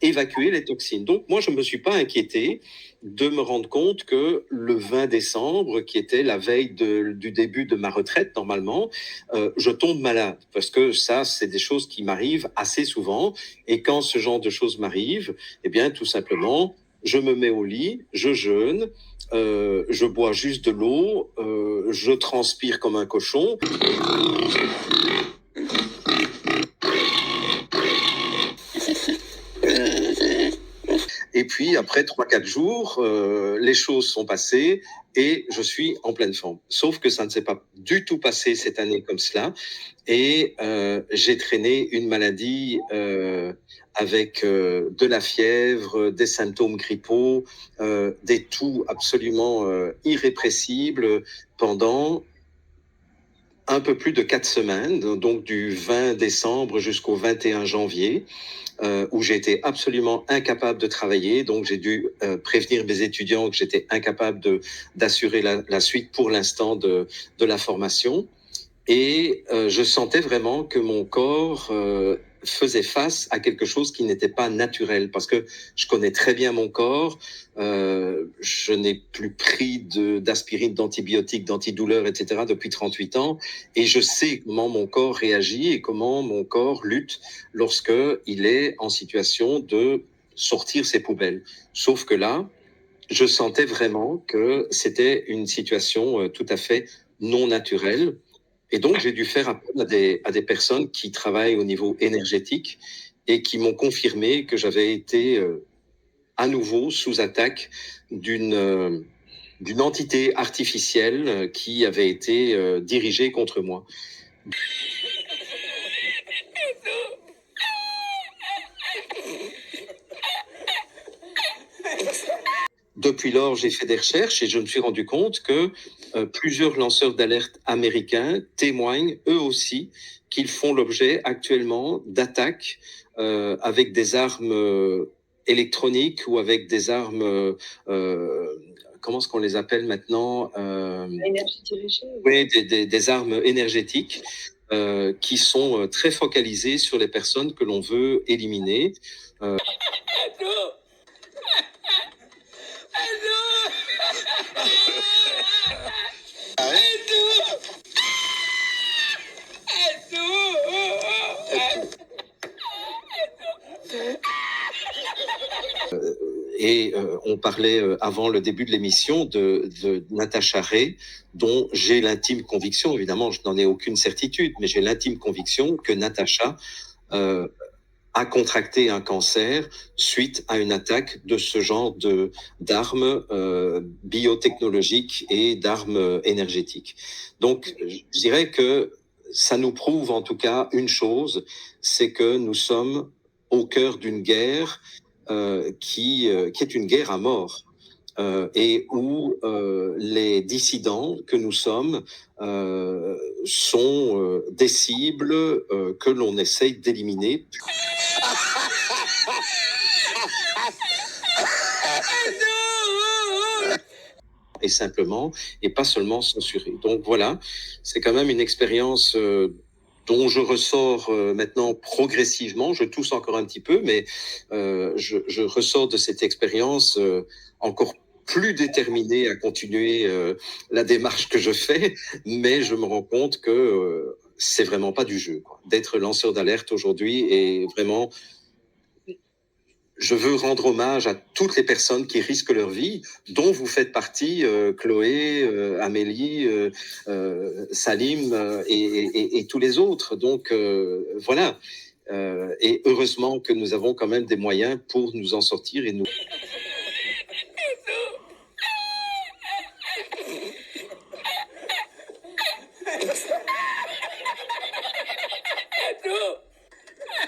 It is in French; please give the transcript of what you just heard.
évacuer les toxines. Donc moi, je ne me suis pas inquiété de me rendre compte que le 20 décembre, qui était la veille du début de ma retraite normalement, je tombe malade. Parce que ça, c'est des choses qui m'arrivent assez souvent. Et quand ce genre de choses m'arrive, eh bien, tout simplement, je me mets au lit, je jeûne, je bois juste de l'eau, je transpire comme un cochon. Et puis, après 3 4 jours, les choses sont passées et je suis en pleine forme. Sauf que ça ne s'est pas du tout passé cette année comme cela. Et j'ai traîné une maladie avec de la fièvre, des symptômes grippaux, des toux absolument irrépressibles pendant un peu plus de 4 semaines, donc du 20 décembre jusqu'au 21 janvier. Où j'ai été absolument incapable de travailler. Donc, j'ai dû prévenir mes étudiants que j'étais incapable d'assurer la suite pour l'instant de la formation. Et je sentais vraiment que mon corps faisait face à quelque chose qui n'était pas naturel, parce que je connais très bien mon corps. Je n'ai plus pris d'aspirine, d'antibiotiques, d'antidouleurs, etc. depuis 38 ans, et je sais comment mon corps réagit et comment mon corps lutte lorsque il est en situation de sortir ses poubelles. Sauf que là, je sentais vraiment que c'était une situation tout à fait non naturelle. Et donc, j'ai dû faire appel à des personnes qui travaillent au niveau énergétique et qui m'ont confirmé que j'avais été à nouveau sous attaque d'une entité artificielle qui avait été dirigée contre moi. Depuis lors, j'ai fait des recherches et je me suis rendu compte que plusieurs lanceurs d'alerte américains témoignent eux aussi qu'ils font l'objet actuellement d'attaques avec des armes électroniques ou avec des armes, comment est-ce qu'on les appelle maintenant, Énergie dirigée. oui, des armes énergétiques qui sont très focalisées sur les personnes que l'on veut éliminer. Et on parlait avant le début de l'émission de Natacha Ray, dont j'ai l'intime conviction, évidemment, je n'en ai aucune certitude, mais j'ai l'intime conviction que Natacha a contracté un cancer suite à une attaque de ce genre d'armes biotechnologiques et d'armes énergétiques. Donc, je dirais que ça nous prouve en tout cas une chose, c'est que nous sommes au cœur d'une guerre qui est une guerre à mort. Et où les dissidents que nous sommes sont des cibles que l'on essaye d'éliminer. Et simplement, et pas seulement censuré. Donc voilà, c'est quand même une expérience dont je ressors maintenant progressivement. Je tousse encore un petit peu, mais je ressors de cette expérience encore plus déterminé à continuer la démarche que je fais, mais je me rends compte que c'est vraiment pas du jeu, quoi. D'être lanceur d'alerte aujourd'hui est vraiment... Je veux rendre hommage à toutes les personnes qui risquent leur vie, dont vous faites partie, Chloé, Amélie, Salim et tous les autres. Donc voilà. Et heureusement que nous avons quand même des moyens pour nous en sortir et nous...